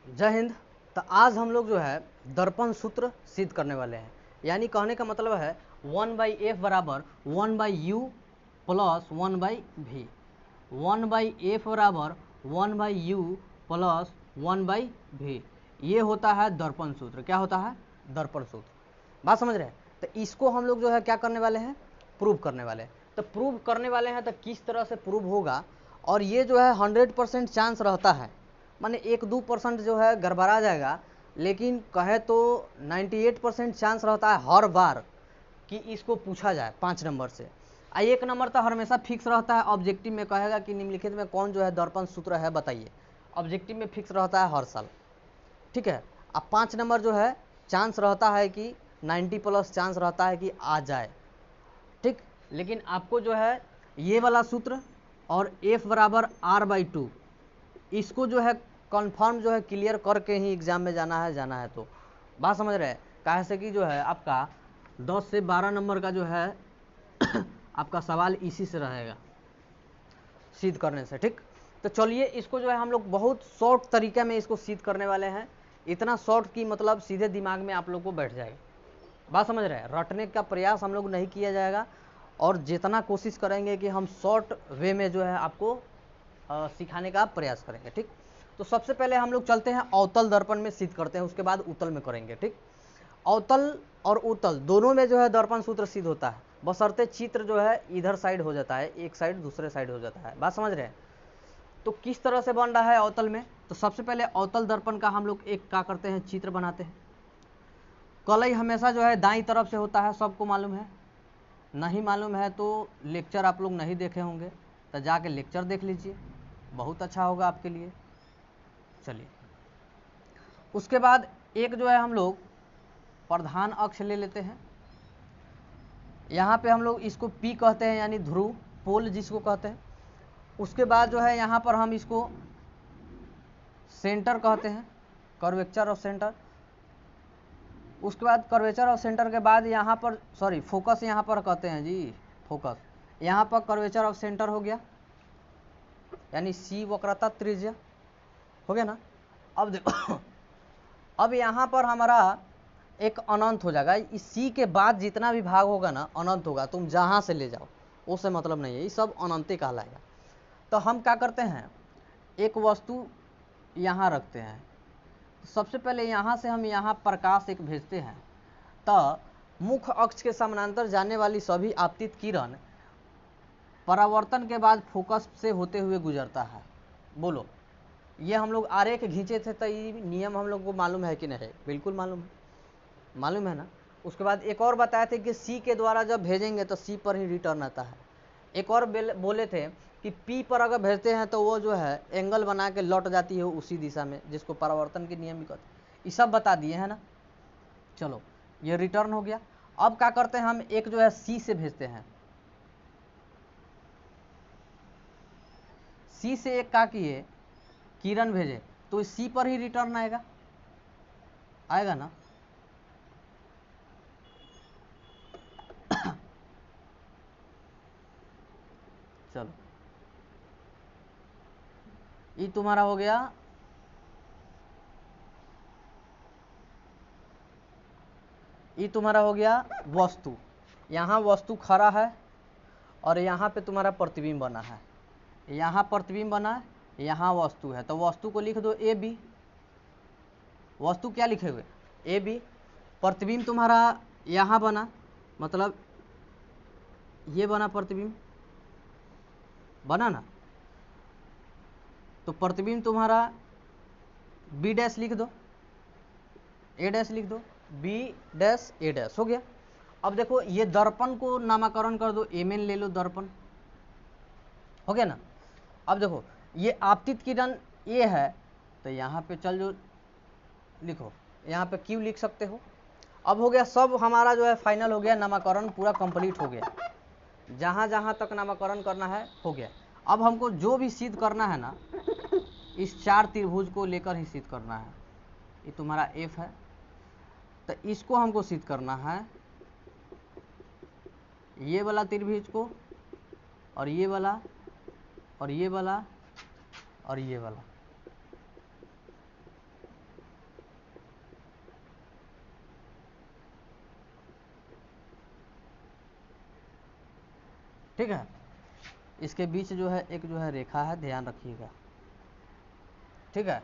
जय हिंद। तो आज हम लोग जो है दर्पण सूत्र सिद्ध करने वाले हैं। यानी कहने का मतलब है 1/f बराबर 1/u प्लस 1/v, 1/f बराबर 1/u प्लस 1/v, ये होता है दर्पण सूत्र। क्या होता है? दर्पण सूत्र। बात समझ रहे हैं? तो इसको हम लोग जो है क्या करने वाले हैं? प्रूव करने वाले हैं। तो प्रूव करने वाले हैं तो किस तरह से प्रूव होगा, और ये जो है 100% चांस रहता है, माने 1-2% जो है गड़बड़ा जाएगा, लेकिन कहे तो 98% चांस रहता है हर बार कि इसको पूछा जाए 5 नंबर से। 1 नंबर तो हमेशा फिक्स रहता है। ऑब्जेक्टिव में कहेगा कि निम्नलिखित में कौन जो है दर्पण सूत्र है बताइए। ऑब्जेक्टिव में फिक्स रहता है हर साल, ठीक है। अब 5 नंबर जो है चांस रहता है कि 90+ चांस रहता है कि आ जाए, ठीक। लेकिन आपको जो है ये वाला सूत्र और f बराबर r/2 इसको जो है कंफर्म जो है क्लियर करके ही एग्जाम में जाना है तो बात समझ रहे हैं। काहे से कि जो है आपका 10 से 12 नंबर का जो है आपका सवाल इसी से रहेगा सिद्ध करने से, ठीक। तो चलिए इसको जो है हम लोग बहुत शॉर्ट तरीके में इसको सिद्ध करने वाले हैं। इतना शॉर्ट कि मतलब सीधे दिमाग में आप लोग को बैठ जाएगा। बात समझ रहे हैं? रटने का प्रयास हम लोग नहीं किया जाएगा, और जितना कोशिश करेंगे कि हम शॉर्ट वे में जो है आपको सिखाने का प्रयास करेंगे, ठीक। तो सबसे पहले हम लोग चलते हैं अवतल दर्पण में सिद्ध करते हैं, उसके बाद उत्तल में करेंगे, ठीक। अवतल और उत्तल दोनों में जो है दर्पण सूत्र सिद्ध होता है, बशर्ते चित्र जो है इधर साइड हो जाता है, एक साइड दूसरे साइड हो जाता है। बात समझ रहे हैं? तो किस तरह से बन रहा है अवतल में? तो सबसे पहले अवतल दर्पण का हम लोग एक क्या करते हैं, चित्र बनाते हैं। कलई हमेशा जो है दाईं तरफ से होता है, सबको मालूम है। नहीं मालूम है तो लेक्चर आप लोग नहीं देखे होंगे, तो जाके लेक्चर देख लीजिए, बहुत अच्छा होगा आपके लिए। चलिए, उसके बाद एक जो है हम लोग प्रधान अक्ष ले लेते हैं। यहाँ पे हम लोग इसको P कहते हैं, यानी ध्रुव पोल जिसको कहते हैं। उसके बाद जो है यहाँ पर हम इसको सेंटर कहते हैं, कर्वेचर ऑफ सेंटर। उसके बाद कर्वेचर ऑफ सेंटर के बाद यहाँ पर फोकस यहाँ पर कहते हैं जी, फोकस। यहाँ पर कर्वेचर ऑफ सेंटर हो गया, यानी C वक्रता त्रिज्या हो गया ना। अब देखो अब यहाँ पर हमारा एक अनंत हो जाएगा। इस C के बाद जितना भी भाग होगा ना अनंत होगा, तुम जहाँ से ले जाओ उससे मतलब नहीं है, ये सब अनंत कहलाएगा। तो हम क्या करते हैं, एक वस्तु यहाँ रखते हैं। सबसे पहले यहाँ से हम यहाँ प्रकाश एक भेजते हैं, तो मुख्य अक्ष के समानांतर जाने वाली सभी आपतित किरण परावर्तन के बाद फोकस से होते हुए गुजरता है। बोलो, ये हम लोग आरेख खींचे थे तो ये नियम हम लोग को मालूम है कि नहीं? बिल्कुल मालूम है, मालूम है ना। उसके बाद एक और बताए थे कि सी के द्वारा जब भेजेंगे तो सी पर ही रिटर्न आता है। एक और बोले थे कि पी पर अगर भेजते हैं तो वो जो है एंगल बना के लौट जाती है उसी दिशा में, जिसको परावर्तन के नियम भी कहते हैं। ये सब बता दिए है ना। चलो, ये रिटर्न हो गया। अब क्या करते हैं, हम एक जो है सी से भेजते हैं। सी से एक क्या किए, किरण भेजे, तो सी पर ही रिटर्न आएगा, आएगा ना। चलो, ये तुम्हारा हो गया वस्तु। यहाँ वस्तु खड़ा है और यहाँ पे तुम्हारा प्रतिबिंब बना है। यहाँ प्रतिबिंब बना है, यहाँ वस्तु है, तो वस्तु को लिख दो ए बी। वस्तु क्या लिखे हुए? A B. प्रतिबिंब तुम्हारा यहाँ बना, मतलब ये बना, प्रतिबिंब बना ना। तो प्रतिबिंब तुम्हारा बी डैश लिख दो, ए डैश लिख दो, बी डैश ए डैश हो गया। अब देखो ये दर्पण को नामकरण कर दो, एम एन ले लो, दर्पण हो गया ना। अब देखो ये आपतित किरण ए है, तो यहाँ पे चल जो लिखो, यहाँ पे क्यू लिख सकते हो। अब हो गया, सब हमारा जो है फाइनल हो गया, नामकरण पूरा कंप्लीट हो गया। जहाँ जहाँ तक नामकरण करना है हो गया। अब हमको जो भी सिद्ध करना है ना, इस 4 त्रिभुज को लेकर ही सिद्ध करना है। ये तुम्हारा एफ है, तो इसको हमको सिद्ध करना है, ये वाला त्रिभुज को, और ये वाला, और ये वाला, और ये वाला। ठीक है। इसके बीच जो है एक जो है रेखा है, ध्यान रखिएगा, ठीक है।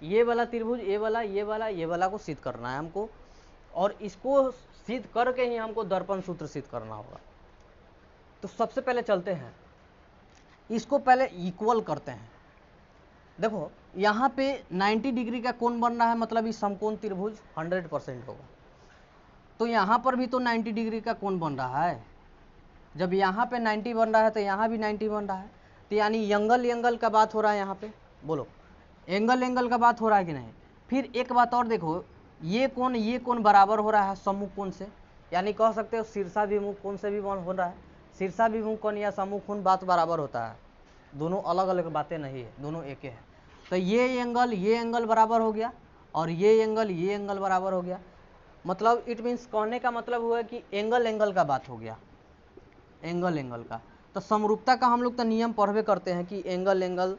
ये वाला त्रिभुज, ये वाला को सिद्ध करना है हमको, और इसको सिद्ध करके ही हमको दर्पण सूत्र सिद्ध करना होगा। तो सबसे पहले चलते हैं, इसको पहले इक्वल करते हैं। देखो यहाँ पे 90 डिग्री का कोण बन रहा है, मतलब इस समकोण त्रिभुज 100% होगा। तो यहाँ पर भी तो 90 डिग्री का कोण बन रहा है। जब यहाँ पे 90 बन रहा है तो यहाँ भी 90 बन रहा है। तो यानी एंगल का बात हो रहा है यहाँ पे, बोलो एंगल का बात हो रहा है कि नहीं। फिर एक बात और देखो, ये कोण बराबर हो रहा है सम्मुख कोण से, यानी कह सकते हो शीर्षाभिमुख कोण से भी हो रहा है। शीर्षाभिमुख कोण या सम्मुख कोण बात बराबर होता है, दोनों अलग अलग बातें नहीं है, दोनों एक है। तो ये एंगल बराबर हो गया, और ये एंगल बराबर हो गया। मतलब इट मीन्स कहने का मतलब हुआ कि एंगल का बात हो गया, एंगल का। तो समरूपता का हम लोग तो नियम पढ़वे करते हैं कि एंगल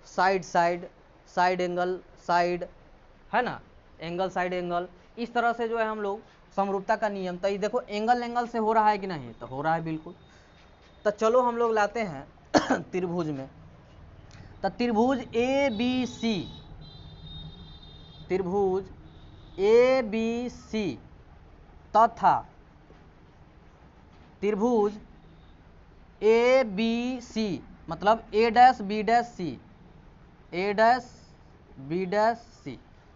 साइड एंगल साइड, है ना, एंगल साइड एंगल, इस तरह से जो है हम लोग समरूपता का नियम। तो ये देखो एंगल से हो रहा है कि नहीं, तो हो रहा है बिल्कुल। तो चलो हम लोग लाते हैं त्रिभुज में। तो त्रिभुज ए बी सी तथा त्रिभुज ए बी सी, मतलब ए डैश बी डैश सी,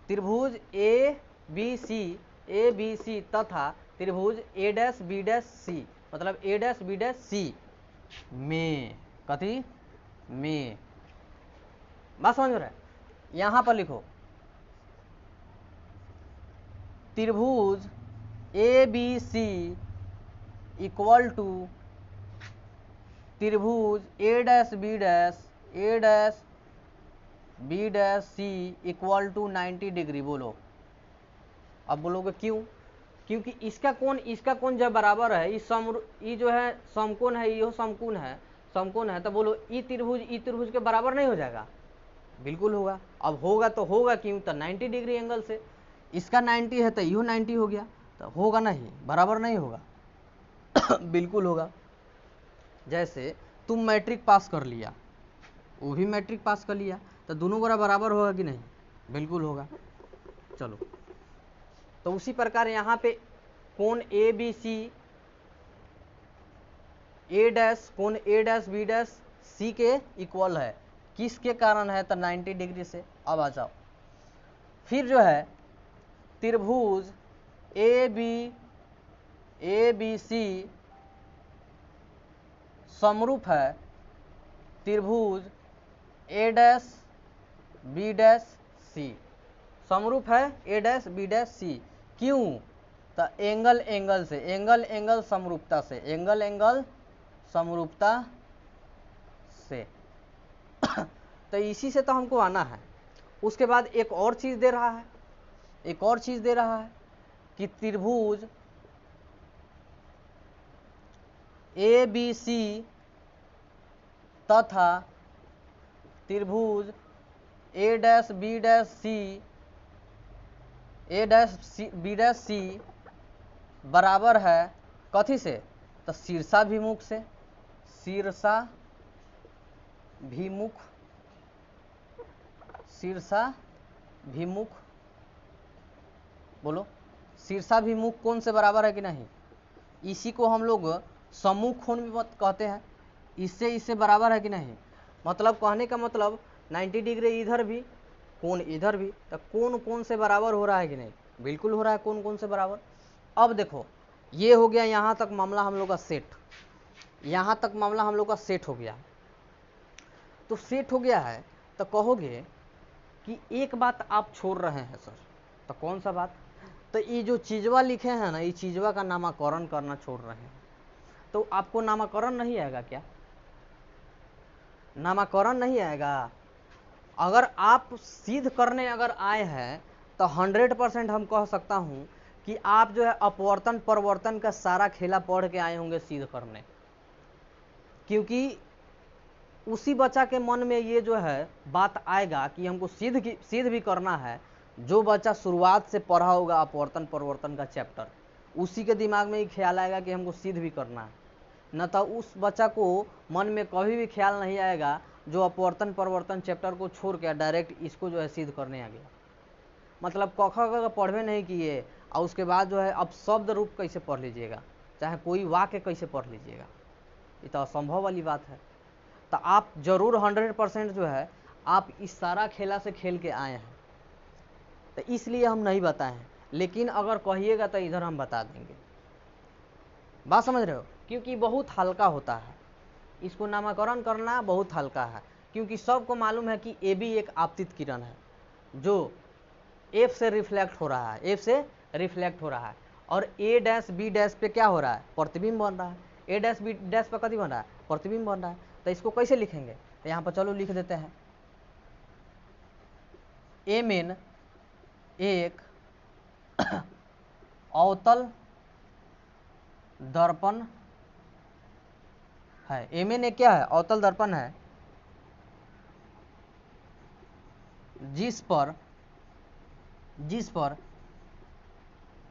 त्रिभुज ए बी सी तथा त्रिभुज ए डैश बी डैश सी, मतलब ए डैश बी डैश सी में, कथी में, बात समझ में रहा है। यहां पर लिखो त्रिभुज A B C equal to त्रिभुज A dash B dash C equal to 90 degree. बोलो, अब बोलोगे क्यों? क्योंकि इसका कोण जब बराबर है, ये जो है समकोण है, ये समकोण है, तो बोलो ई त्रिभुज के बराबर नहीं हो जाएगा? बिल्कुल होगा। अब होगा तो होगा क्यों? तो 90 डिग्री एंगल से। इसका 90 है तो यो 90 हो गया, तो होगा नहीं, बराबर नहीं होगा? बिल्कुल होगा। जैसे तुम मैट्रिक पास कर लिया, वो भी मैट्रिक पास कर लिया, तो दोनों का बराबर होगा कि नहीं? बिल्कुल होगा। चलो, तो उसी प्रकार यहाँ पे कोण ए बी सी, कोण ए डैश बी डैश सी के इक्वल है, किसके कारण है? तो 90 डिग्री से। अब आ जाओ, फिर जो है त्रिभुज ए बी सी समरूप है त्रिभुज ए डैश बी डैश सी, समरूप है ए डैश बी डैश सी। क्यों? तो एंगल से, एंगल समरूपता से, एंगल समरूपता से। तो इसी से तो हमको आना है। उसके बाद एक और चीज दे रहा है, कि त्रिभुज ए बी सी तथा त्रिभुज ए डैश बी डैश सी बराबर है कथी से? तो शीर्षाभिमुख से, शीर्षाभिमुख। बोलो, शीर्षाभिमुख कोण से बराबर है कि नहीं? इसी को हम लोग सम्मुख कोण भी कहते हैं। इससे बराबर है कि नहीं? मतलब कहने का मतलब 90 डिग्री इधर भी, कोण इधर भी, तो कोण से बराबर हो रहा है कि नहीं? बिल्कुल हो रहा है, कोण से बराबर। अब देखो, ये हो गया यहाँ तक मामला हम लोग का सेट, हो गया। तो सेट हो गया है, तो कहोगे कि एक बात आप छोड़ रहे हैं सर, तो कौन सा बात? तो ये जो चीजवा लिखे हैं ना, ये चीजवा का नामकरण करना छोड़ रहे हैं। तो आपको नामकरण नहीं आएगा क्या? नामकरण नहीं आएगा। अगर आप सिद्ध करने अगर आए हैं तो 100% हम कह सकता हूं कि आप जो है अपवर्तन परिवर्तन का सारा खेला पढ़ के आए होंगे सिद्ध करने। क्योंकि उसी बच्चा के मन में ये जो है बात आएगा कि हमको सिद्ध भी करना है। जो बच्चा शुरुआत से पढ़ा होगा अपवर्तन परिवर्तन का चैप्टर, उसी के दिमाग में ही ख्याल आएगा कि हमको सिद्ध भी करना है। न तो उस बच्चा को मन में कभी भी ख्याल नहीं आएगा जो अपवर्तन परिवर्तन चैप्टर को छोड़ के डायरेक्ट इसको जो है सिद्ध करने आ गया। मतलब क ख ग पढ़वे नहीं किए और उसके बाद जो है अब शब्द रूप कैसे पढ़ लीजिएगा, चाहे कोई वाक्य कैसे पढ़ लीजिएगा, ये तो असंभव वाली बात है। तो आप जरूर 100% जो है आप इस सारा खेला से खेल के आए हैं, तो इसलिए हम नहीं बताए हैं, लेकिन अगर कहिएगा तो इधर हम बता देंगे। बात समझ रहे हो? क्योंकि बहुत हल्का होता है, इसको नामकरण करना बहुत हल्का है, क्योंकि सबको मालूम है कि ए बी एक आपतित किरण है जो एफ से रिफ्लेक्ट हो रहा है, एफ से रिफ्लेक्ट हो रहा है, और ए डैश बी डैश पे क्या हो रहा है, प्रतिबिंब बन रहा है। ए डैश बी डैश पे कथी बन रहा है, प्रतिबिंब बन रहा है। तो इसको कैसे लिखेंगे, तो यहाँ पर चलो लिख देते हैं। एम एन एक अवतल दर्पण है। एम एन एक क्या है, अवतल दर्पण है, जिस पर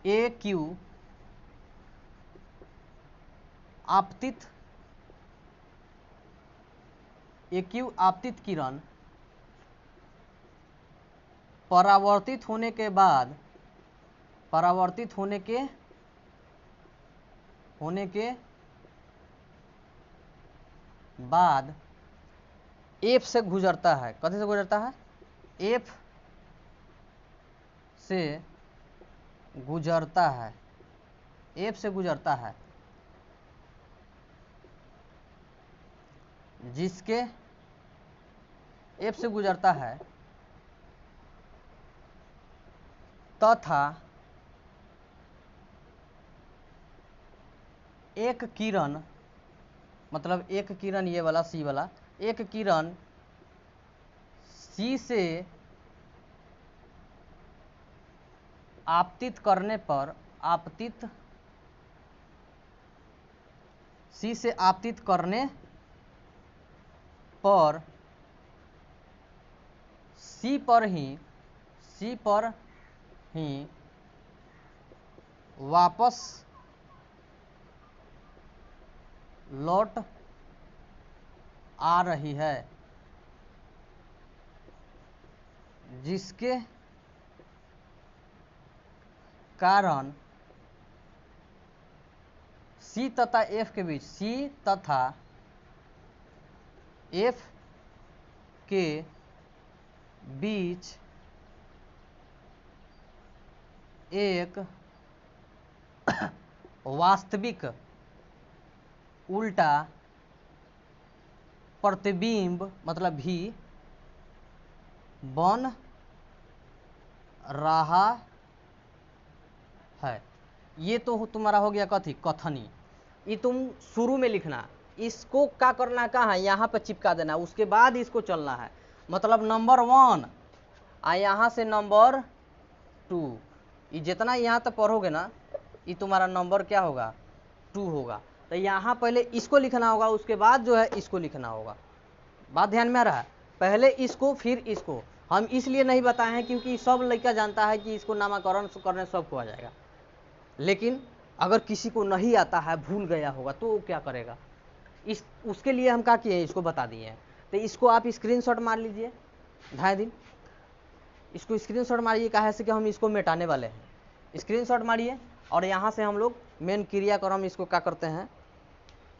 ए क्यू आपतित किरण परावर्तित होने के बाद एफ से गुजरता है। कथी से गुजरता है, एफ से गुजरता है, एफ से गुजरता है, जिसके एफ से गुजरता है तथा एक किरण, मतलब एक किरण ये वाला सी वाला, एक किरण सी से आपतित करने पर सी से आपतित करने पर सी पर ही वापस लौट आ रही है, जिसके कारण सी तथा एफ के बीच, सी तथा एफ के बीच एक वास्तविक उल्टा प्रतिबिंब मतलब भी बन रहा है। ये तो तुम्हारा हो गया कथी, कथनी। ये तुम शुरू में लिखना, इसको क्या करना, कहाँ यहाँ पे चिपका देना, उसके बाद इसको चलना है। मतलब नंबर 1 आ यहाँ से नंबर 2, ये जितना यहाँ तक पढ़ोगे ना, ये तुम्हारा नंबर क्या होगा, 2 होगा। तो यहाँ पहले इसको लिखना होगा, उसके बाद जो है इसको लिखना होगा। बात ध्यान में आ रहा है? पहले इसको फिर इसको। हम इसलिए नहीं बताए हैं क्योंकि सब लड़का जानता है कि इसको नामकरण करने सबको आ जाएगा, लेकिन अगर किसी को नहीं आता है, भूल गया होगा, तो वो क्या करेगा, उसके लिए हम क्या किए हैं, इसको बता दिए हैं। तो इसको आप स्क्रीनशॉट मार लीजिए, 2.5 दिन इसको स्क्रीनशॉट मारिए, कहा से कि हम इसको मिटाने वाले हैं। स्क्रीनशॉट मारिए और यहाँ से हम लोग मेन क्रियाक्रम इसको क्या करते हैं,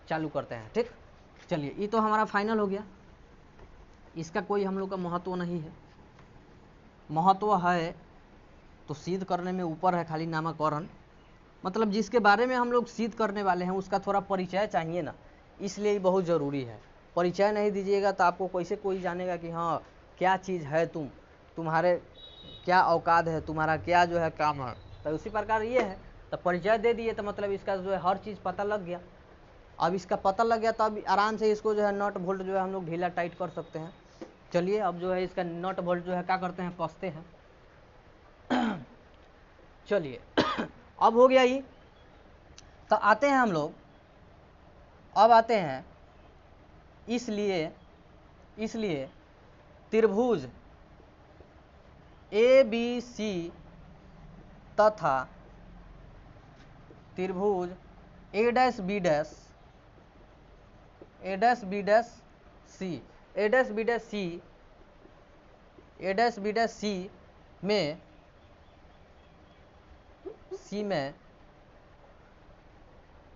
चालू करते हैं। ठीक, चलिए, ये तो हमारा फाइनल हो गया। इसका कोई हम लोग का महत्व नहीं है, महत्व है तो सिद्ध करने में ऊपर है खाली नामकरण। मतलब जिसके बारे में हम लोग सिद्ध करने वाले हैं उसका थोड़ा परिचय चाहिए ना, इसलिए ये बहुत ज़रूरी है। परिचय नहीं दीजिएगा तो आपको कैसे कोई जानेगा कि हाँ क्या चीज़ है, तुम्हारे क्या औकात है, तुम्हारा क्या जो है काम है। तो उसी प्रकार ये है, तो परिचय दे दिए तो मतलब इसका जो है हर चीज़ पता लग गया। अब इसका पता लग गया तो अब आराम से इसको जो है नट बोल्ट जो है हम लोग ढीला टाइट कर सकते हैं। चलिए, अब जो है इसका नट बोल्ट जो है क्या करते हैं, कसते हैं। चलिए, अब हो गया ये। तो आते हैं हम लोग, अब आते हैं इसलिए त्रिभुज ABC तथा त्रिभुज A' B' A dash B dash C, A dash B dash C, A dash B dash C में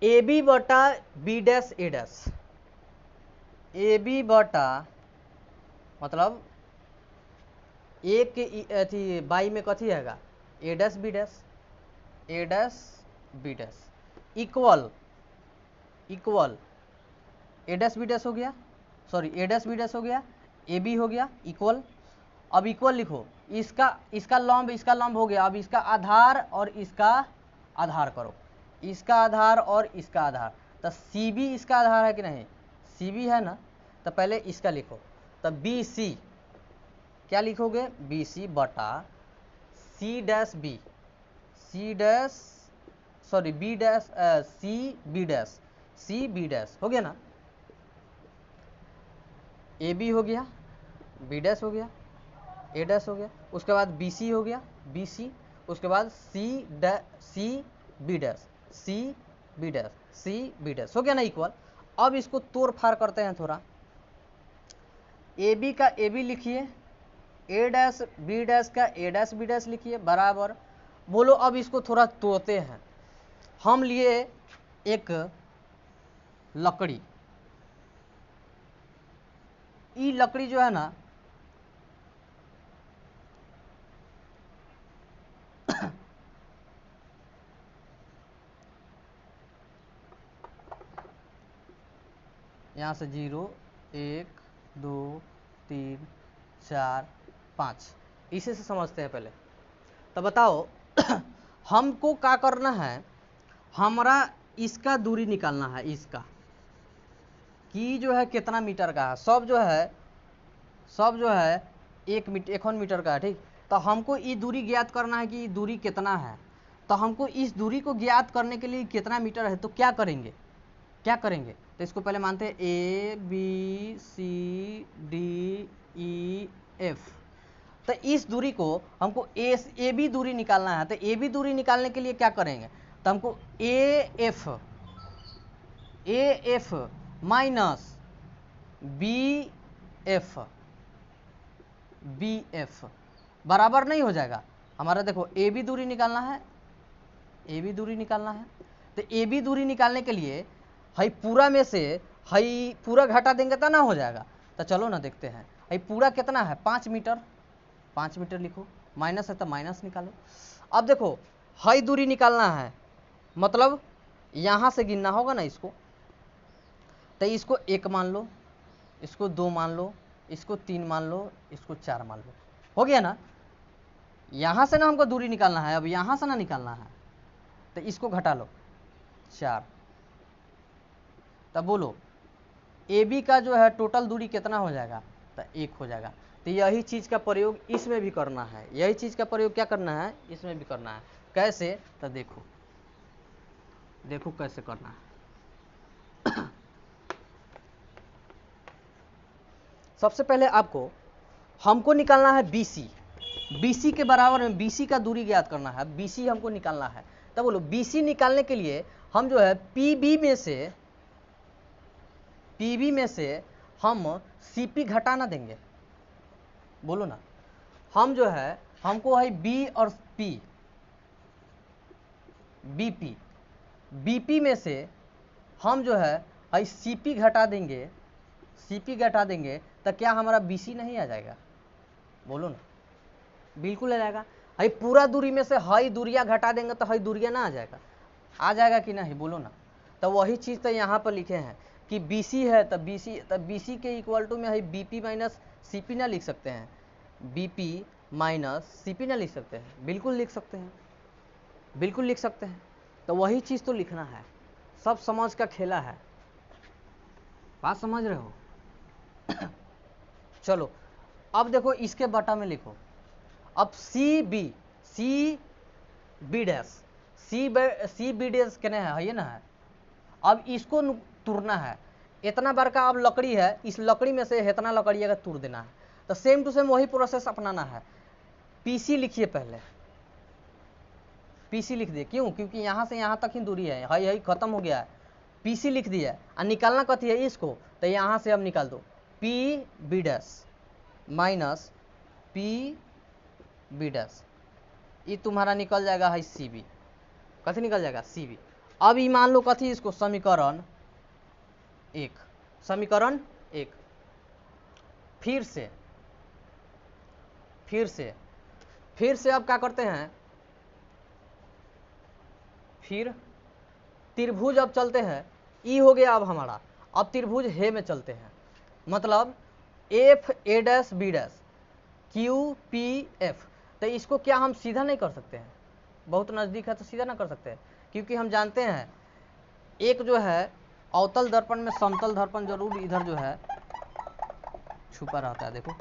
ए बी बटा B dash A dash, A B बटा मतलब ए के अथी बाई में कथी हैगा A dash B dash, A dash B dash equal A dash B dash हो गया, sorry A dash B dash हो गया, ए बी हो गया इक्वल। अब इक्वल लिखो, इसका लंब हो गया। अब इसका आधार और इसका आधार करो, इसका आधार और इसका आधार, तो सी बी इसका आधार है कि नहीं, सी बी है ना, तो पहले इसका लिखो। तो बी सी क्या लिखोगे, बी सी बटा C dash B, C dash sorry B dash C B dash, C B dash हो गया ना, ए बी हो गया, बी डैश हो गया, ए डैश हो गया, उसके बाद बी सी हो गया, बी सी, उसके बाद C B dash, C B dash, C B dash हो गया ना इक्वल। अब इसको तोड़ फाड़ करते हैं थोड़ा, ए बी का ए बी लिखिए, ए डैश बी डैश का ए डैश बी डैश लिखिए बराबर। बोलो अब इसको थोड़ा तोड़ते हैं। हम लिए एक लकड़ी, ये लकड़ी जो है ना यहाँ से 0 1 2 3 4 5 इसे से समझते हैं पहले। तो बताओ हमको क्या करना है, हमारा इसका दूरी निकालना है, इसका कि जो है कितना मीटर का है, सब जो है 1 मीटर का है, ठीक। तो हमको ये दूरी ज्ञात करना है कि ये दूरी कितना है। तो हमको इस दूरी को ज्ञात करने के लिए कितना मीटर है, तो क्या करेंगे, तो इसको पहले मानते हैं A B C D E F. तो इस दूरी को हमको ए बी दूरी निकालना है। तो ए बी दूरी निकालने के लिए क्या करेंगे, तो हमको A F minus B F बराबर नहीं हो जाएगा हमारा। देखो ए बी दूरी निकालना है, तो ए बी दूरी निकालने के लिए हई पूरा में से हई पूरा घटा देंगे तो ना हो जाएगा। तो चलो ना देखते हैं, हई पूरा कितना है 5 मीटर लिखो, माइनस है तो माइनस निकालो। अब देखो हई दूरी निकालना है, मतलब यहाँ से गिनना होगा ना इसको। तो इसको 1 मान लो, इसको 2 मान लो, इसको 3 मान लो, इसको 4 मान लो, हो गया ना। यहाँ से ना हमको दूरी निकालना है, अब यहाँ से ना निकालना है, तो इसको घटा लो 4। तब बोलो ए बी का जो है टोटल दूरी कितना हो जाएगा, तो 1 हो जाएगा। तो यही चीज़ का प्रयोग इसमें भी करना है, यही चीज़ का प्रयोग क्या करना है, इसमें भी करना है। कैसे, तो देखो कैसे करना है। सबसे पहले हमको निकालना है BC के बराबर में BC का दूरी ज्ञात करना है, BC हमको निकालना है। तब बोलो BC निकालने के लिए हम जो है PB में से हम CP घटा ना देंगे, बोलो ना। हम जो है हमको है B और P, BP में से हम जो है CP घटा देंगे, तो क्या हमारा BC नहीं आ जाएगा, बोलो ना। बिल्कुल आ जाएगा। हई पूरा दूरी में से हई दूरिया घटा देंगे तो हई दूरिया ना आ जाएगा कि नहीं, बोलो ना। तो वही चीज़ तो यहाँ पर लिखे हैं कि BC है तो BC के इक्वल टू में हई BP माइनस CP ना लिख सकते हैं, BP माइनस CP ना लिख सकते हैं, बिल्कुल लिख सकते हैं। तो वही चीज़ तो लिखना है, सब समझ का खेला है, बात समझ रहे हो। चलो अब देखो इसके बटा में लिखो। अब सी बी डैश कितने है ये ना है। अब इसको तुरना है, इतना बार का अब लकड़ी है, इस लकड़ी में से इतना लकड़ी अगर तुर देना है, तो सेम टू सेम वही प्रोसेस अपनाना है। PC लिखिए, पहले PC लिख दे, क्योंकि यहाँ से यहाँ तक ही दूरी है, हई खत्म हो गया है। PC लिख दिया और निकालना कथी है इसको, तो यहाँ से अब निकाल दो PB dash minus PB dash, ये तुम्हारा निकल जाएगा है CB, कथी निकल जाएगा CB। अब ये मान लो कथी इसको समीकरण 1, समीकरण 1। फिर से अब क्या करते हैं, फिर त्रिभुज अब चलते हैं, ई हो गया अब हमारा, अब त्रिभुज हे में चलते हैं, मतलब FA dash B dash QPF। तो इसको क्या हम सीधा नहीं कर सकते हैं, बहुत नज़दीक है तो सीधा ना कर सकते हैं, क्योंकि हम जानते हैं एक जो है अवतल दर्पण में समतल दर्पण जरूर इधर जो है छुपा रहता है। देखो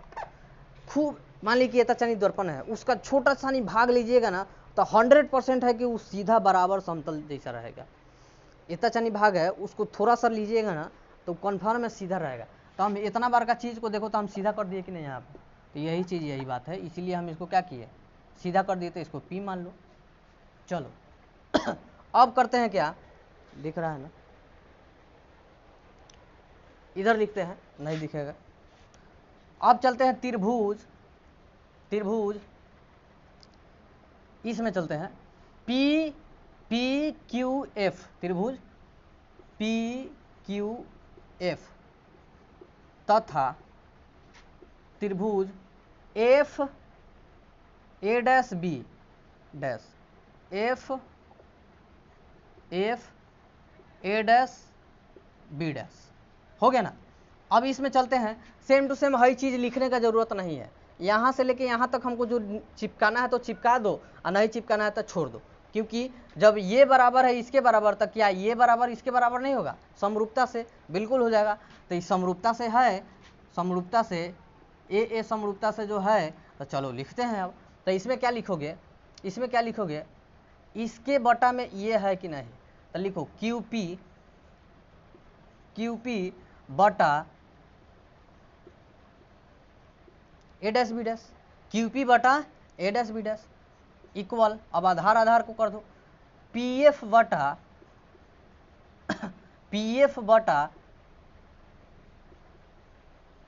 खूब मान लीजिए कि एतचनी दर्पण है, उसका छोटा सा नहीं भाग लीजिएगा ना तो 100% है कि वो सीधा बराबर समतल जैसा रहेगा। एतचनी भाग है उसको थोड़ा सा लीजिएगा ना तो कन्फर्म में सीधा रहेगा। तो हम इतना बार का चीज़ को देखो तो हम सीधा कर दिए कि नहीं यहाँ पे, तो यही चीज़ यही बात है, इसीलिए हम इसको क्या किए सीधा कर दिए, तो इसको P मान लो। चलो अब करते हैं क्या, दिख रहा है ना, इधर लिखते हैं, नहीं दिखेगा। अब चलते हैं त्रिभुज इसमें चलते हैं PQF, त्रिभुज PQF तथा त्रिभुज FA dash B dash FA dash B dash, हो गया ना। अब इसमें चलते हैं, सेम टू सेम हर चीज़ लिखने का ज़रूरत नहीं है, यहाँ से लेके यहाँ तक हमको जो चिपकाना है तो चिपका दो और नहीं चिपकाना है तो छोड़ दो, क्योंकि जब ये बराबर है इसके बराबर तक क्या ये बराबर इसके बराबर नहीं होगा, समरूपता से बिल्कुल हो जाएगा। तो इस समरूपता से है, समरूपता से ए समरूपता से जो है, तो चलो लिखते हैं अब। तो इसमें क्या लिखोगे, इसमें क्या लिखोगे, इसके बटा में ये है कि नहीं, तो लिखो QP बटा A dash B dash, QP बटा A dash B dash equal, अब आधार को कर दो PF बटा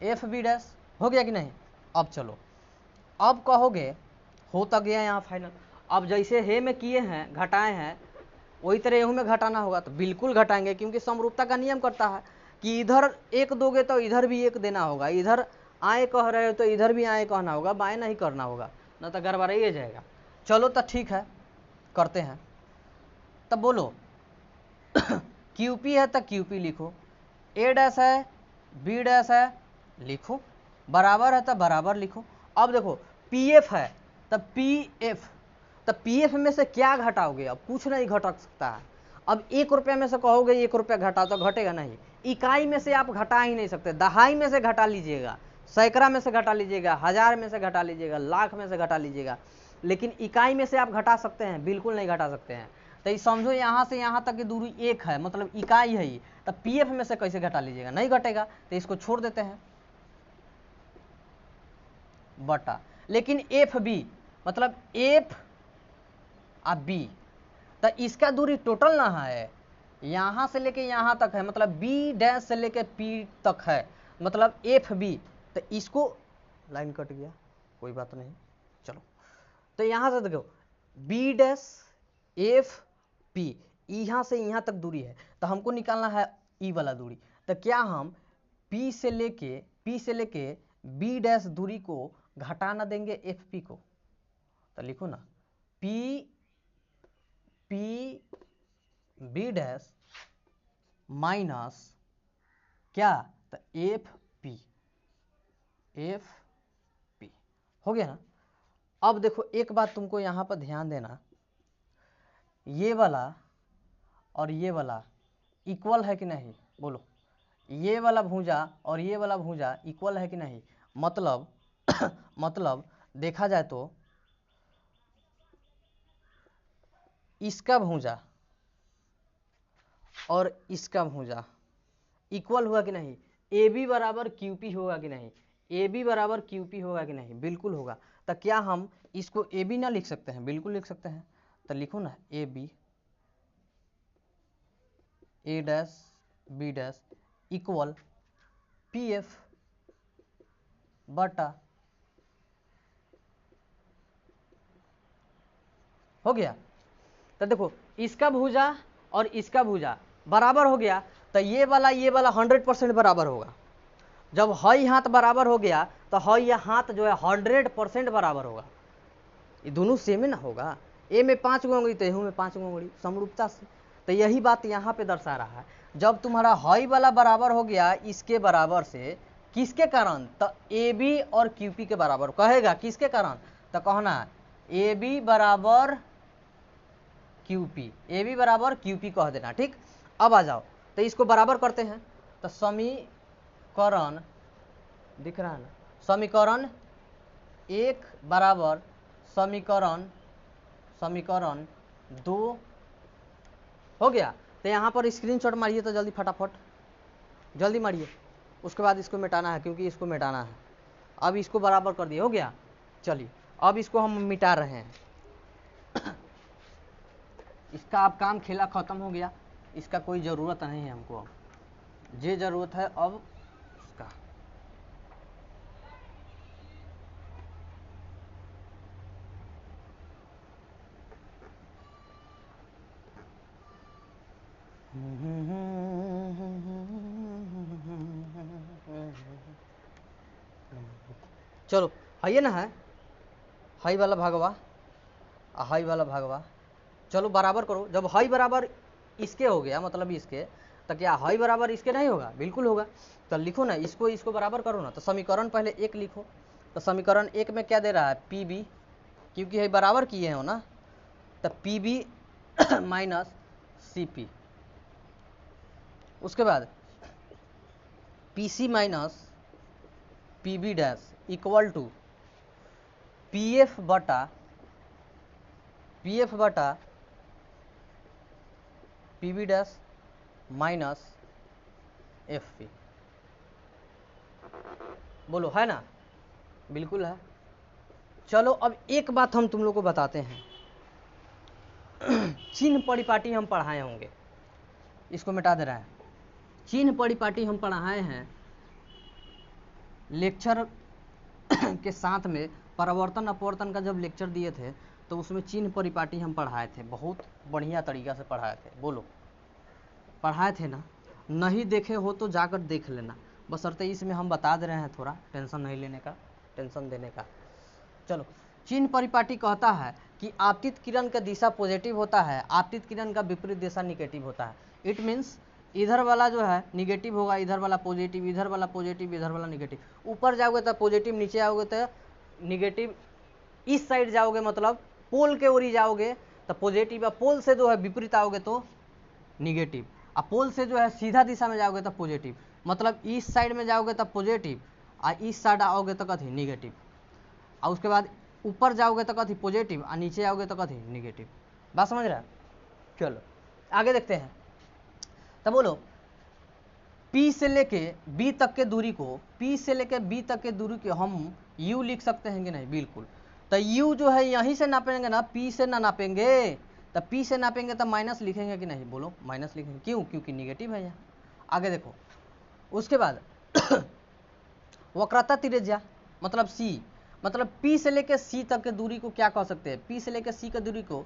FB डैश, हो गया कि नहीं। अब चलो, अब कहोगे हो तो गया यहाँ फाइनल। अब जैसे हे में किए हैं घटाए हैं वही तरह एहू में घटाना होगा, तो बिल्कुल घटाएंगे, क्योंकि समरूपता का नियम करता है कि इधर एक दोगे तो इधर भी एक देना होगा, इधर आए कह रहे हो तो इधर भी आए कहना होगा, बाएं नहीं करना होगा, ना तो गड़बड़ा ही जाएगा। चलो तो ठीक है करते हैं, तब बोलो QP है तो QP लिखो, A डैश है B डैश है लिखो, बराबर है तो बराबर लिखो। अब देखो PF है तब PF में से क्या घटाओगे, अब कुछ नहीं घट सकता है। अब 1 रुपये में से कहोगे 1 रुपया घटा तो घटेगा नहीं, इकाई में से आप घटा ही नहीं सकते, दहाई में से घटा लीजिएगा, सैकड़ा में से घटा लीजिएगा, हजार में से घटा लीजिएगा, लाख में से घटा लीजिएगा, लेकिन इकाई में से आप घटा सकते हैं, बिल्कुल नहीं घटा सकते हैं। तो ये समझो यहाँ से यहाँ तक की दूरी 1 है, मतलब इकाई है ये, तो PF में से कैसे घटा लीजिएगा, नहीं घटेगा, तो इसको छोड़ देते हैं बटा, लेकिन FB मतलब F और B, तो इसका दूरी टोटल ना है, यहाँ से लेके यहाँ तक है, मतलब B डैश से लेके P तक है, मतलब FB, तो इसको लाइन कट गया कोई बात नहीं, चलो तो यहाँ से देखो B डैश FP, यहाँ से यहाँ तक दूरी है, तो हमको निकालना है ई वाला दूरी। तो क्या हम P से लेके B डैश दूरी को घटा ना देंगे FP को, तो लिखो ना B डैश माइनस क्या, तो FP हो गया ना। अब देखो एक बात तुमको यहाँ पर ध्यान देना, ये वाला और ये वाला इक्वल है कि नहीं, बोलो ये वाला भुजा और ये वाला भुजा इक्वल है कि नहीं, मतलब मतलब देखा जाए तो इसका भुजा और इसका भुजा इक्वल हुआ कि नहीं, AB बराबर QP होगा कि नहीं, AB बराबर QP होगा कि नहीं, बिल्कुल होगा। तो क्या हम इसको AB ना लिख सकते हैं, बिल्कुल लिख सकते हैं, तो लिखो ना A dash B dash equal P F बटा, हो गया। तो देखो इसका भुजा और इसका भुजा बराबर हो गया, तो ये वाला 100% बराबर होगा। जब हई हाथ बराबर हो गया तो हई हाथ जो है 100% बराबर होगा। ये दोनों सेम ही ना होगा, ए में 5 गो उंगली तो एहू में 5 गो उंगली, समरूपता से। तो यही बात यहाँ पे दर्शा रहा है। जब तुम्हारा हई वाला बराबर हो गया इसके बराबर से, किसके कारण? तो ए बी और क्यू पी के बराबर कहेगा। किसके कारण? तो कहना है ए बी बराबर क्यू पी, ए बी बराबर क्यू पी कह देना, ठीक। अब आ जाओ तो इसको बराबर करते हैं। तो समीकरण दिख रहा है ना, समीकरण 1 बराबर समीकरण 2 हो गया। तो यहाँ पर स्क्रीनशॉट मारिए तो जल्दी, फटाफट जल्दी मारिए। उसके बाद इसको मिटाना है, क्योंकि इसको मिटाना है। अब इसको बराबर कर दिए, हो गया। चलिए अब इसको हम मिटा रहे हैं। इसका अब काम खेला खत्म हो गया, इसका कोई ज़रूरत नहीं है हमको। अब जे ज़रूरत है अब इसका। चलो है ना, है हाई वाला भागवा हाई वाला भागवा, चलो बराबर करो। जब हाई बराबर इसके हो गया, मतलब इसके, तो क्या हाई बराबर इसके नहीं होगा? बिल्कुल होगा। तो लिखो ना, इसको बराबर करो ना। तो समीकरण पहले 1 लिखो। तो समीकरण 1 में क्या दे रहा है? पी बी, क्योंकि है बराबर किए हो ना, तो P B minus C P. उसके बाद P C minus P B dash equal to P F बटा P B dash minus F P. बोलो है ना? बिल्कुल है। चलो अब एक बात हम तुम लोग को बताते हैं। चिन्ह परिपाटी हम पढ़ाए होंगे, इसको मिटा दे रहा है। चिन्ह परिपाटी हम पढ़ाए हैं लेक्चर के साथ में। परावर्तन अपवर्तन का जब लेक्चर दिए थे तो उसमें चिन्ह परिपाटी हम पढ़ाए थे, बहुत बढ़िया तरीका से पढ़ाए थे। बोलो पढ़ाए थे ना? नहीं देखे हो तो जाकर देख लेना, बशर्ते इसमें हम बता दे रहे हैं, थोड़ा टेंशन नहीं लेने का, टेंशन देने का। चलो, चिन्ह परिपाटी कहता है कि आपतित किरण का दिशा पॉजिटिव होता है, आपतित किरण का विपरीत दिशा निगेटिव होता है। इट मीन्स इधर वाला जो है निगेटिव होगा, इधर वाला पॉजिटिव, इधर वाला पॉजिटिव, इधर वाला निगेटिव। ऊपर जाओगे तो पॉजिटिव, नीचे आओगे तो निगेटिव। इस साइड जाओगे मतलब पोल के ओर ही जाओगे तो पॉजिटिव, पोल से जो है विपरीत आओगे तो निगेटिव, और पोल से जो है सीधा दिशा में जाओगे तो पॉजिटिव। मतलब इस साइड में जाओगे तो पॉजिटिव, और इस साइड आओगे तो कथी? निगेटिव। और उसके बाद ऊपर जाओगे तो कथी? पॉजिटिव, और नीचे आओगे तो कथी? निगेटिव। बात समझ रहा है? चलो आगे देखते हैं। तो बोलो P से लेके B तक के दूरी को, P से लेके B तक के दूरी को हम U लिख सकते हैं कि नहीं? बिल्कुल। तो U जो है यहीं से नापेंगे ना, P से ना नापेंगे। तो P से नापेंगे तो माइनस लिखेंगे कि नहीं? बोलो माइनस लिखेंगे। क्यों? क्योंकि निगेटिव है यहाँ। आगे देखो, उसके बाद वक्रता त्रिज्या मतलब C, मतलब P से लेके C तक के दूरी को क्या कह सकते हैं? P से लेके C की दूरी को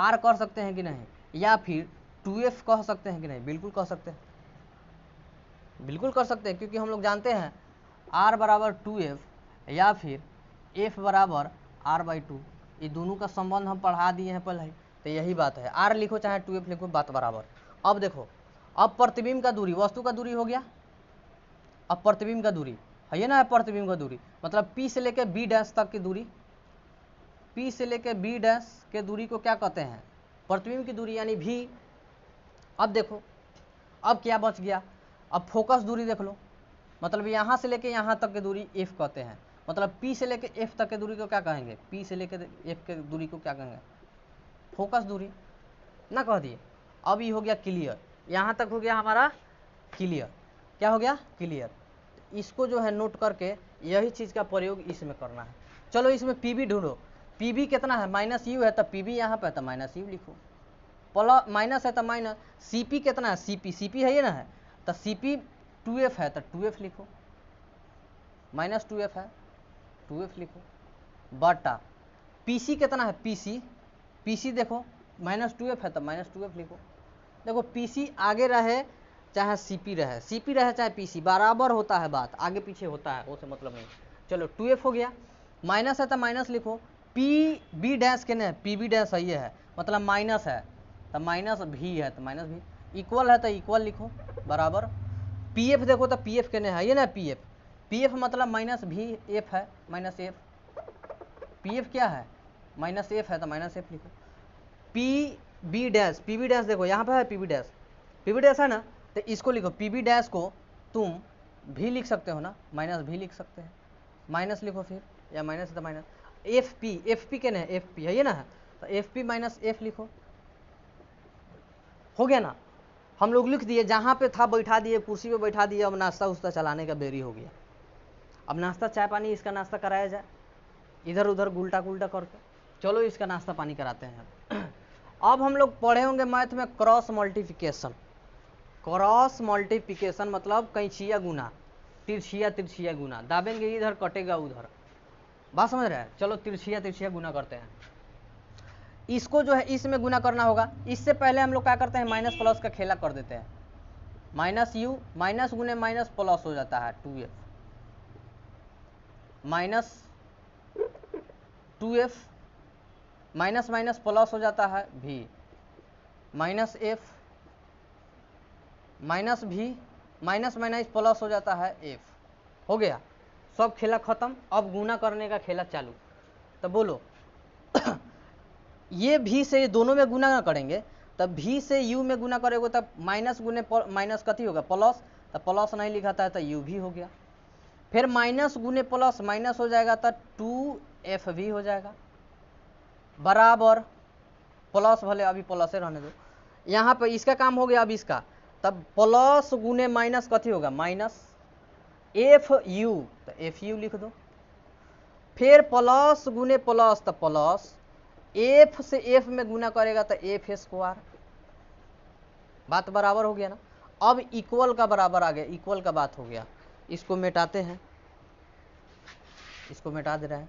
R कह सकते हैं कि नहीं? या फिर 2F कह सकते हैं कि नहीं? बिल्कुल कह सकते हैं, बिल्कुल कर सकते हैं, क्योंकि हम लोग जानते हैं R बराबर 2F या फिर F बराबर R/2। ये दोनों का संबंध हम पढ़ा दिए हैं पहले ही। तो यही बात है, R लिखो चाहे 2F लिखो, बात बराबर। अब देखो, अब प्रतिबिंब का दूरी वस्तु का दूरी हो गया, अब प्रतिबिंब का दूरी है ना, प्रतिबिंब का दूरी मतलब P से लेके B डैश तक की दूरी, P से लेके B डैश के दूरी को क्या कहते हैं? प्रतिबिंब की दूरी, यानी V। अब देखो अब क्या बच गया? अब फोकस दूरी देख लो, मतलब यहाँ से लेके यहाँ तक की दूरी F कहते हैं। मतलब P से लेके F तक की दूरी को क्या कहेंगे? P से लेके F के दूरी को क्या कहेंगे? फोकस दूरी ना कह दिए। अब ये हो गया क्लियर, यहाँ तक हो गया हमारा क्लियर। क्या हो गया? क्लियर। इसको जो है नोट करके यही चीज़ का प्रयोग इसमें करना है। चलो इसमें पी बी ढूंढो। पी बी कितना है? -u है, तो पी बी यहाँ पे तो -u लिखो। प्लस माइनस है तो माइनस, Cp कितना है, Cp है ये ना है, तो Cp 2f है तो 2f लिखो, माइनस 2f है 2f लिखो, बटा Pc कितना है, Pc देखो माइनस 2f है तो माइनस 2f लिखो। देखो Pc आगे रहे चाहे Cp रहे चाहे Pc, बराबर होता है बात, आगे पीछे होता है, उससे मतलब नहीं। चलो 2f हो गया, माइनस है तो माइनस लिखो, Pb डैश के नहीं, Pb डैश है ये है, मतलब माइनस है तो माइनस भी है तो माइनस भी, इक्वल है तो इक्वल लिखो, बराबर। Pf देखो तो Pf के नहीं है ये ना, Pf मतलब माइनस भी एफ है, माइनस एफ, Pf क्या है, माइनस एफ है तो माइनस एफ लिखो। Pb डैश देखो यहाँ पे है Pb डैश है ना, तो इसको लिखो, Pb डैश को तुम भी लिख सकते हो ना, माइनस भी लिख सकते हैं, माइनस लिखो फिर, या माइनस है तो माइनस। Fp के नहीं, Fp है ये ना है, तो Fp माइनस एफ लिखो, हो गया ना। हम लोग लिख दिए, जहाँ पे था बैठा दिए, कुर्सी पे बैठा दिए, अब नाश्ता उस्ता चलाने का बेरी हो गया। अब नाश्ता चाय पानी इसका नाश्ता कराया जाए, इधर उधर उल्टा पुल्टा करके, चलो इसका नाश्ता पानी कराते हैं। अब हम लोग पढ़े होंगे मैथ में क्रॉस मल्टीप्लिकेशन। क्रॉस मल्टीप्लिकेशन मतलब कैंचिया गुना, तिरछिया गुना, दाबेंगे इधर कटेगा उधर, बात समझ रहे हैं। चलो तिरछिया गुना करते हैं। इसको जो है इसमें गुना करना होगा, इससे पहले हम लोग क्या करते हैं, माइनस प्लस का खेला कर देते हैं, माइनस यू, माइनस गुने माइनस प्लस हो जाता है 2f, minus 2f, minus minus plus हो जाता है v, minus f, minus v, minus minus plus हो जाता है f। हो गया, सब खेला खत्म। अब गुना करने का खेला चालू। तो बोलो ये v से ये दोनों में गुना ना करेंगे, तब v से u में गुना करेंगे तब माइनस गुने माइनस कथी होगा, प्लस, तो प्लस नहीं लिखाता है तो u भी हो गया। फिर माइनस गुने प्लस माइनस हो जाएगा तो 2f भी हो जाएगा, बराबर प्लस, भले अभी प्लस रहने दो, यहाँ पर इसका काम हो गया। अब इसका तब प्लस गुने माइनस कथी होगा, माइनस एफ यू, तो एफ यू लिख दो। फिर प्लस गुने प्लस तो प्लस, एफ से एफ में गुना करेगा तो एफ स्क्वायर, बात बराबर हो गया ना। अब इक्वल का बराबर आ गया, इक्वल का बात हो गया। इसको मिटाते हैं, इसको मिटा दे रहा है,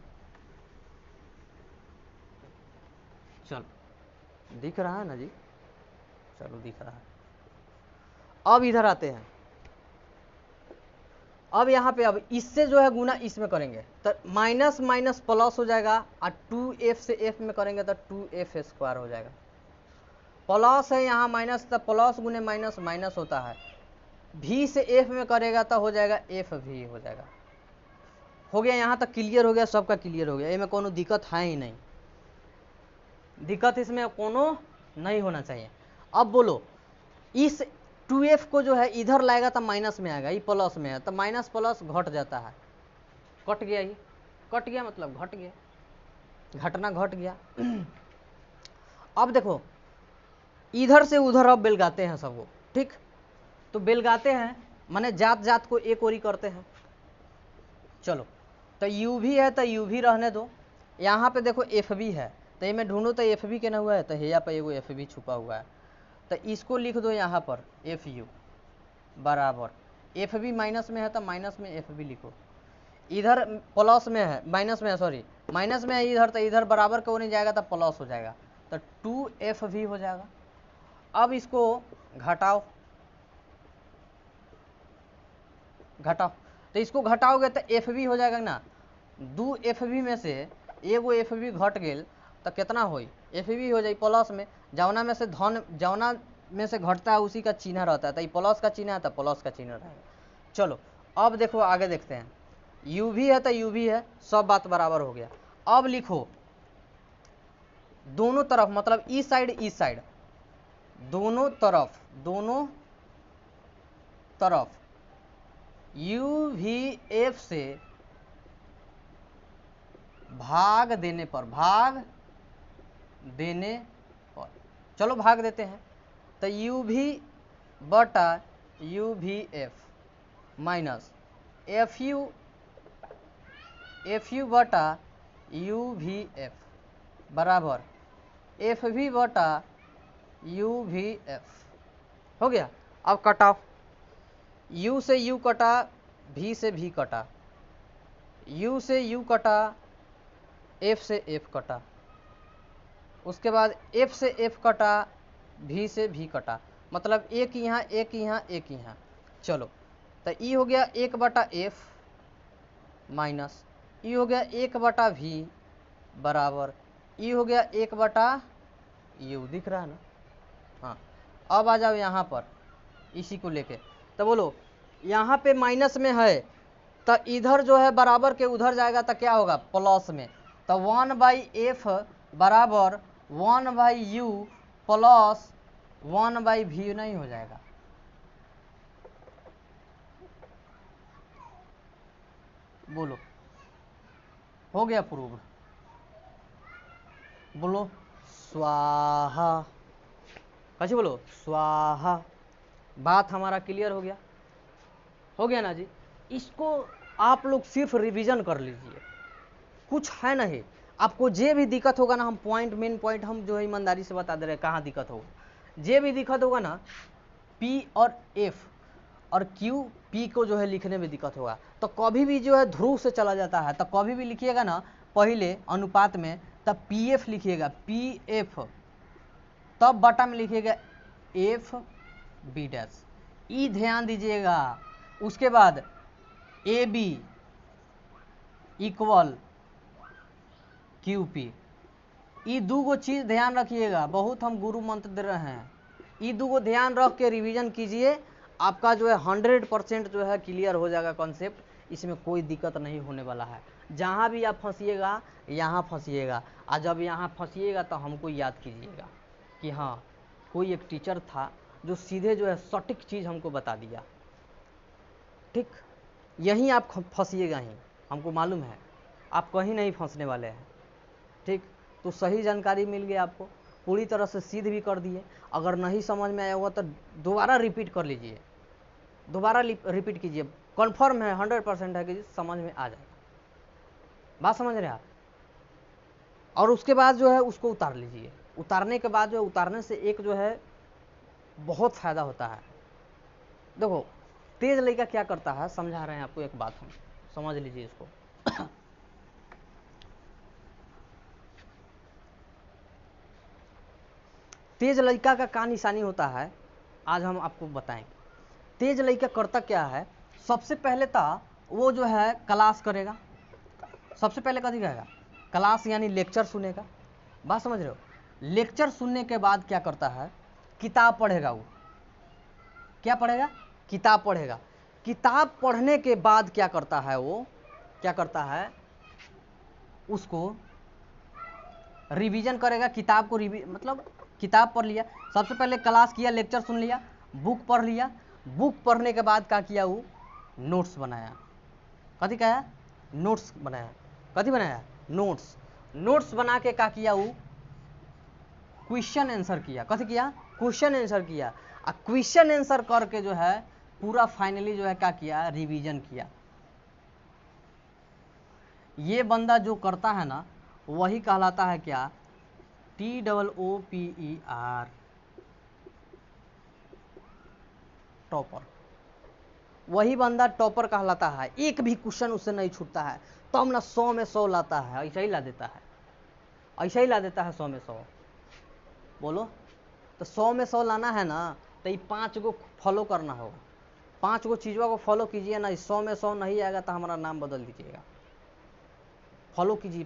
चलो दिख रहा है ना जी, चलो दिख रहा है। अब इधर आते हैं, अब यहाँ पे अब इससे जो है गुना इसमें करेंगे तो माइनस माइनस प्लस हो जाएगा, और 2f से f में करेंगे तो 2f स्क्वायर हो जाएगा। प्लस है यहाँ माइनस, तो प्लस गुने माइनस माइनस होता है, v से f में करेगा तो हो जाएगा f भी हो जाएगा। हो गया, यहाँ तक क्लियर हो गया, सबका क्लियर हो गया, इसमें कोनो दिक्कत है ही नहीं, दिक्कत इसमें कोनो नहीं होना चाहिए। अब बोलो इस 2f को जो है इधर लाएगा तो माइनस में आएगा, ये प्लस में है तो माइनस प्लस घट जाता है, कट गया, ये कट गया मतलब घट गया, घटना घट गया। अब देखो इधर से उधर अब बेलगाते हैं सबको, ठीक, तो बेलगाते हैं माने जात जात को एक ओरी करते हैं। चलो तो u भी है तो u भी रहने दो, यहाँ पे देखो f भी है तो ये में ढूंढो तो f भी केना हुआ है, तो हेया पे एगो f भी छुपा हुआ है, तो इसको लिख दो यहाँ पर एफ यू बराबर, एफ भी माइनस में है तो माइनस में एफ भी लिखो, इधर प्लस में है, माइनस में है, सॉरी माइनस में है इधर, तो इधर बराबर क्यों नहीं जाएगा तो प्लस हो जाएगा, तो 2f भी हो जाएगा। अब इसको घटाओ, घटाओ, तो इसको घटाओगे तो एफ भी हो जाएगा ना, 2f भी में से एगो एफ भी घट गेल तो कितना होई, एफ भी हो जाए प्लस में, जौना में से धन, जौना में से घटता है उसी का चिन्ह रहता है, तो ये प्लस का चिन्ह है तो प्लस का चिन्ह रहेगा। चलो अब देखो आगे देखते हैं, u भी है तो u भी है, सब बात बराबर हो गया। अब लिखो दोनों तरफ, मतलब इस साइड, दोनों तरफ u भी f से भाग देने पर, चलो भाग देते हैं, तो u भी बटा u भी f माइनस एफ यू बटा u भी f बराबर एफ भी बटा यू भी एफ हो गया। अब कटाओ, u से u कटा, v से v कटा, u से u कटा, f से f कटा, उसके बाद f से f कटा, v से v कटा, मतलब एक यहाँ एक यहाँ एक यहाँ। चलो तो ई हो गया 1/f माइनस ई हो गया 1/v बराबर ई हो गया 1/u। दिख रहा है ना? हाँ, अब आ जाओ यहाँ पर इसी को लेके, तो बोलो यहाँ पे माइनस में है तो इधर जो है बराबर के उधर जाएगा तो क्या होगा? प्लस में। तो 1/f बराबर 1/u प्लस 1/v नहीं हो जाएगा? बोलो, हो गया प्रूव? बोलो स्वाहा, कैसे बोलो? स्वाहा। बात हमारा क्लियर हो गया? हो गया ना जी? इसको आप लोग सिर्फ रिवीजन कर लीजिए, कुछ है नहीं। आपको जे भी दिक्कत होगा ना, हम पॉइंट मेन पॉइंट हम जो है ईमानदारी से बता दे रहे हैं कहाँ दिक्कत होगा। जे भी दिक्कत होगा ना, पी और एफ और क्यू, पी को जो है लिखने में दिक्कत होगा तो कभी भी जो है ध्रुव से चला जाता है, तो कभी भी लिखिएगा ना पहले अनुपात में, तब पी एफ लिखिएगा, पी एफ, तब बटा में लिखिएगा एफ बी डैश, ई ध्यान दीजिएगा। उसके बाद A B equal Q P, ई दूगो चीज ध्यान रखिएगा, बहुत हम गुरु मंत्र दे रहे हैं, ई दूगो ध्यान रख के रिवीजन कीजिए, आपका जो है 100% जो है क्लियर हो जाएगा कॉन्सेप्ट, इसमें कोई दिक्कत नहीं होने वाला है। जहाँ भी आप फंसिएगा यहाँ फंसिएगा, और जब यहाँ फंसिएगा तो हमको याद कीजिएगा कि हाँ कोई एक टीचर था जो सीधे जो है सटीक चीज़ हमको बता दिया। ठीक, यहीं आप फंसिएगा ही, हमको मालूम है आप कहीं नहीं फंसने वाले हैं। ठीक, तो सही जानकारी मिल गई आपको, पूरी तरह से सिद्ध भी कर दिए। अगर नहीं समझ में आया हुआ तो दोबारा रिपीट कर लीजिए, दोबारा रिपीट कीजिए, कन्फर्म है 100% है कि समझ में आ जाएगा। बात समझ रहे आप? और उसके बाद जो है उसको उतार लीजिए, उतारने के बाद जो है, उतारने से एक जो है बहुत फायदा होता है। देखो तेज लड़का क्या करता है, समझा रहे हैं आपको एक बात, हम समझ लीजिए इसको। तेज लड़का का निशानी होता है, आज हम आपको बताएंगे। तेज लड़का करता क्या है, सबसे पहले तो वो जो है क्लास करेगा, सबसे पहले कथी करेगा? क्लास यानी लेक्चर सुनेगा। बात समझ रहे हो? लेक्चर सुनने के बाद क्या करता है? किताब पढ़ेगा। वो क्या पढ़ेगा? किताब पढ़ेगा। किताब पढ़ने के बाद क्या करता है? वो क्या करता है? उसको रिवीजन करेगा। किताब को मतलब किताब पढ़ लिया, सबसे पहले क्लास किया, लेक्चर सुन लिया, बुक पढ़ लिया, बुक पढ़ने के बाद क्या किया? वो नोट्स बनाया। कथी कहा? नोट्स बनाया। कथी बनाया? नोट्स। नोट्स बना के क्या किया? वो क्वेश्चन आंसर किया। कथी किया? क्वेश्चन आंसर किया। और क्वेश्चन आंसर करके जो है पूरा फाइनली जो है क्या किया? रिवीजन किया। ये बंदा जो करता है ना, वही कहलाता है क्या? TOOPER, topper. वही बंदा टॉपर कहलाता है। एक भी क्वेश्चन उससे नहीं छूटता है, तो हम ना 100 में 100 लाता है। ऐसा ही ला देता है, ऐसा ही ला देता है 100 में 100। बोलो, तो 100 में 100 लाना है ना, तो ये 5 को फॉलो करना होगा। 5 को चीज़ों को फॉलो कीजिए ना, 100 में 100 नहीं आएगा तो हमारा नाम बदल दीजिएगा। फॉलो कीजिए,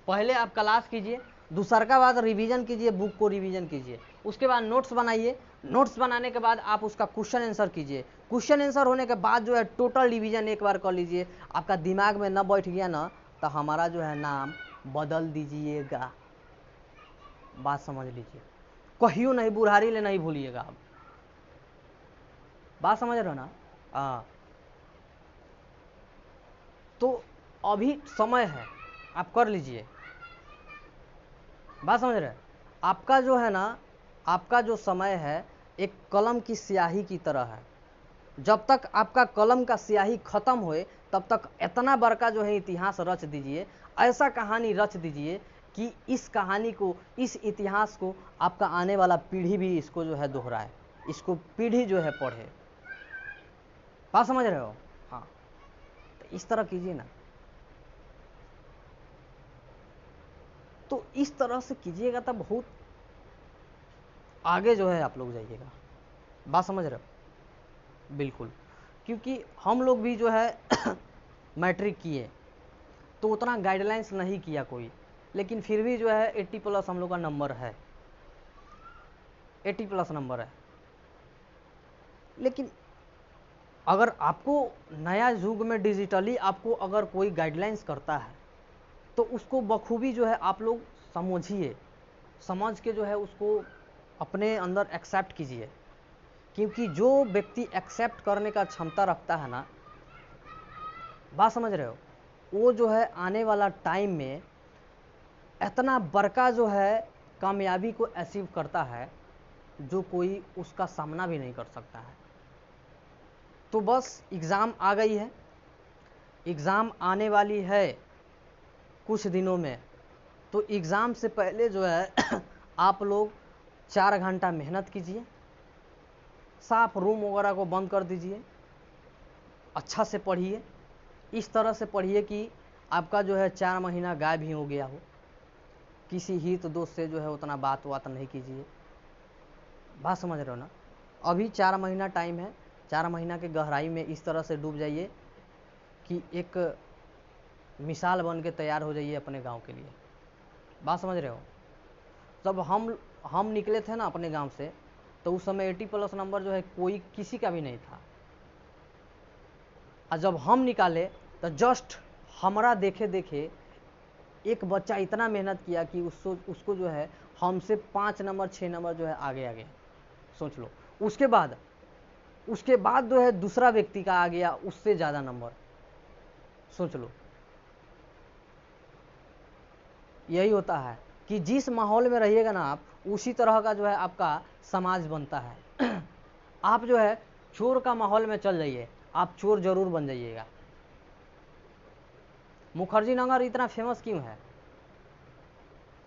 पहले आप क्लास कीजिए, दूसरा का बाद रिवीजन कीजिए, बुक को रिवीजन कीजिए, उसके बाद नोट्स बनाइए। नोट्स बनाने के बाद आप उसका क्वेश्चन आंसर कीजिए। क्वेश्चन आंसर होने के बाद जो है टोटल रिवीजन एक बार कर लीजिए। आपका दिमाग में न बैठ गया ना, तो हमारा जो है नाम बदल दीजिएगा। बात समझ लीजिए, कहियो नहीं, बुढ़ारी ले नहीं भूलिएगा आप। बात समझ रहे हो ना? हाँ, तो अभी समय है, आप कर लीजिए। बात समझ रहे हैं? आपका जो है ना, आपका जो समय है एक कलम की स्याही की तरह है। जब तक आपका कलम का स्याही खत्म होए, तब तक इतना बड़का जो है इतिहास रच दीजिए, ऐसा कहानी रच दीजिए, कि इस कहानी को, इस इतिहास को आपका आने वाला पीढ़ी भी इसको जो है दोहराए, इसको पीढ़ी जो है पढ़े। बात समझ रहे हो? हाँ, तो इस तरह कीजिए ना, तो इस तरह से कीजिएगा तब बहुत आगे जो है आप लोग जाइएगा। बात समझ रहे हो? बिल्कुल, क्योंकि हम लोग भी जो है मैट्रिक किए तो उतना गाइडलाइंस नहीं किया कोई, लेकिन फिर भी जो है 80+ हम लोग का नंबर है, 80+ नंबर है। लेकिन अगर आपको नया युग में डिजिटली आपको अगर कोई गाइडलाइंस करता है तो उसको बखूबी जो है आप लोग समझिए, समझ के जो है उसको अपने अंदर एक्सेप्ट कीजिए, क्योंकि जो व्यक्ति एक्सेप्ट करने का क्षमता रखता है ना, बात समझ रहे हो, वो जो है आने वाला टाइम में इतना बड़का जो है कामयाबी को अचीव करता है जो कोई उसका सामना भी नहीं कर सकता है। तो बस एग्ज़ाम आ गई है, एग्ज़ाम आने वाली है कुछ दिनों में, तो एग्ज़ाम से पहले जो है आप लोग 4 घंटा मेहनत कीजिए, साफ रूम वगैरह को बंद कर दीजिए, अच्छा से पढ़िए, इस तरह से पढ़िए कि आपका जो है 4 महीना गायब ही हो गया हो। किसी हित दोस्त से जो है उतना बात नहीं कीजिए। बात समझ रहे हो ना? अभी 4 महीना टाइम है, 4 महीना के गहराई में इस तरह से डूब जाइए कि एक मिसाल बन के तैयार हो जाइए अपने गांव के लिए। बात समझ रहे हो? जब हम निकले थे ना अपने गांव से, तो उस समय 80+ नंबर जो है कोई किसी का भी नहीं था, और जब हम निकाले तो जस्ट हमारा देखे देखे एक बच्चा इतना मेहनत किया कि उसको जो है हमसे 5 नंबर 6 नंबर जो है आगे सोच लो। उसके बाद जो है दूसरा व्यक्ति का आ गया उससे ज़्यादा नंबर, सोच लो। यही होता है कि जिस माहौल में रहिएगा ना आप, उसी तरह का जो है आपका समाज बनता है। आप जो है चोर का माहौल में चल जाइए, आप चोर जरूर बन जाइएगा। मुखर्जी नगर इतना फेमस क्यों है?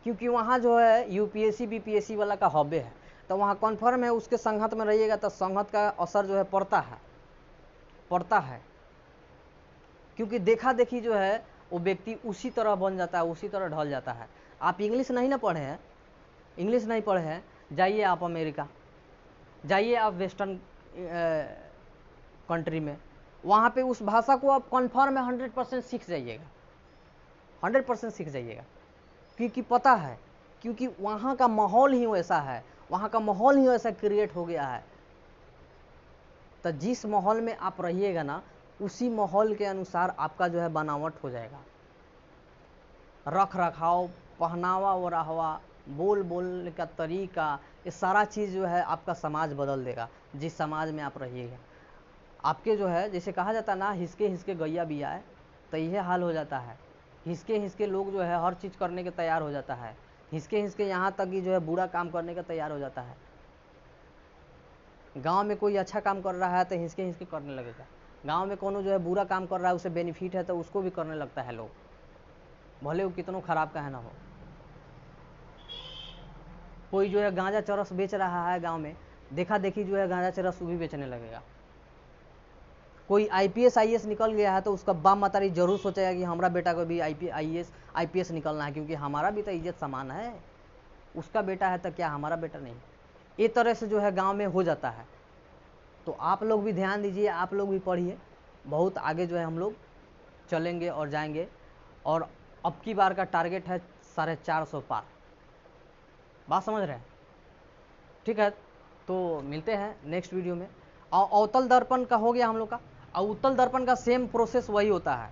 क्योंकि वहाँ जो है यूपीएससी बीपीएससी वाला का हॉबे है, तो वहाँ कन्फर्म है उसके संगत में रहिएगा तो संगत का असर जो है पड़ता है। क्योंकि देखा देखी जो है वो व्यक्ति उसी तरह बन जाता है, उसी तरह ढल जाता है। आप इंग्लिश नहीं ना पढ़े हैं, इंग्लिश नहीं पढ़े हैं, जाइए आप अमेरिका, जाइए आप वेस्टर्न कंट्री में, वहाँ पे उस भाषा को आप कन्फर्म है 100% सीख जाइएगा, 100% सीख जाइएगा। क्योंकि पता है, क्योंकि वहाँ का माहौल ही वैसा है, वहाँ का माहौल ही वैसा क्रिएट हो गया है। तो जिस माहौल में आप रहिएगा ना, उसी माहौल के अनुसार आपका जो है बनावट हो जाएगा, रख रखाव, पहनावा ओढ़ावा, बोलने का तरीका, ये सारा चीज़ जो है आपका समाज बदल देगा जिस समाज में आप रहिएगा। आपके जो है जैसे कहा जाता है ना, हिसके हिसके गैया बिया है, तो यह हाल हो जाता है। हिसके हिसके लोग जो है हर चीज़ करने के तैयार हो जाता है, हिसके हिसके यहाँ तक कि जो है बुरा काम करने का तैयार हो जाता है। गांव में कोई अच्छा काम कर रहा है तो हिसके हिसके करने लगेगा, गांव में कोनो जो है बुरा काम कर रहा है, उसे बेनिफिट है तो उसको भी करने लगता है लोग, भले वो कितना खराब का है ना हो। कोई जो है गांजा चरस बेच रहा है गांव में, देखा देखी जो है गांजा चरस वो भी बेचने लगेगा। कोई आईपीएस आईएएस निकल गया है तो उसका बाप मतारी जरूर सोचेगा कि हमारा बेटा को भी आईपीएस निकलना है, क्योंकि हमारा भी तो इज्जत समान है, उसका बेटा है तो क्या हमारा बेटा नहीं। ये तरह से जो है गांव में हो जाता है। तो आप लोग भी ध्यान दीजिए, आप लोग भी पढ़िए, बहुत आगे जो है हम लोग चलेंगे और जाएंगे। और अब की बार का टारगेट है 450 पार। बात समझ रहे हैं? ठीक है, तो मिलते हैं नेक्स्ट वीडियो में। और अवतल दर्पण का हो गया हम लोग का, और उत्तल दर्पण का सेम प्रोसेस वही होता है।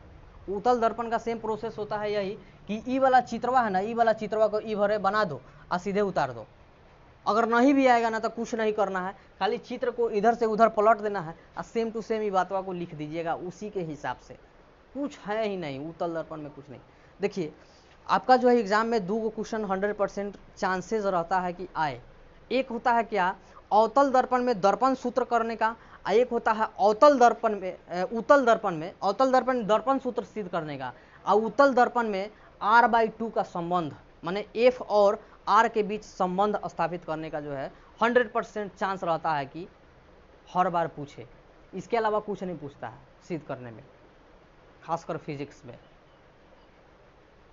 उत्तल दर्पण का सेम प्रोसेस होता है यही कि ई वाला चित्रवा है ना, ई वाला चित्रवा को ई भरे बना दो और सीधे उतार दो। अगर नहीं भी आएगा ना तो कुछ नहीं करना है, खाली चित्र को इधर से उधर पलट देना है और सेम टू सेम ई बातवा को लिख दीजिएगा उसी के हिसाब से। कुछ है ही नहीं उत्तल दर्पण में, कुछ नहीं। देखिए आपका जो है एग्जाम में 2 क्वेश्चन 100% चांसेस रहता है कि आए। एक होता है क्या, अवतल दर्पण में दर्पण सूत्र करने का, एक होता है अवतल दर्पण में उत्तल दर्पण में, अवतल दर्पण दर्पण सूत्र सिद्ध करने का, और उत्तल दर्पण में r/2 का संबंध माने एफ और आर के बीच संबंध स्थापित करने का जो है 100% चांस रहता है कि हर बार पूछे, इसके अलावा कुछ नहीं पूछता है सिद्ध करने में, खासकर फिजिक्स में।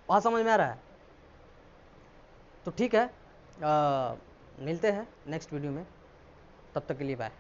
वहाँ समझ में आ रहा है? तो ठीक है, मिलते हैं नेक्स्ट वीडियो में, तब तक के लिए बाय।